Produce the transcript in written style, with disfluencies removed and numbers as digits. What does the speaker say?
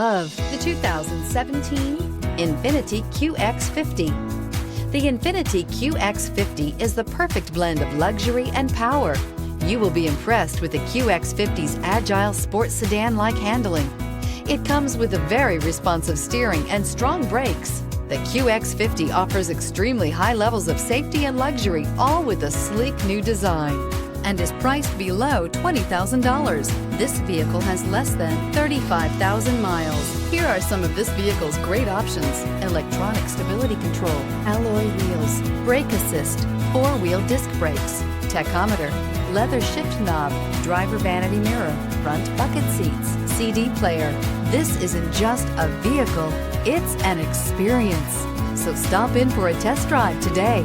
Of the 2017 INFINITI QX50. The INFINITI QX50 is the perfect blend of luxury and power. You will be impressed with the QX50's agile sports sedan-like handling. It comes with a very responsive steering and strong brakes. The QX50 offers extremely high levels of safety and luxury, all with a sleek new design, and is priced below $20,000. This vehicle has less than 35,000 miles. Here are some of this vehicle's great options: electronic stability control, alloy wheels, brake assist, four-wheel disc brakes, tachometer, leather shift knob, driver vanity mirror, front bucket seats, CD player. This isn't just a vehicle, it's an experience. So stop in for a test drive today.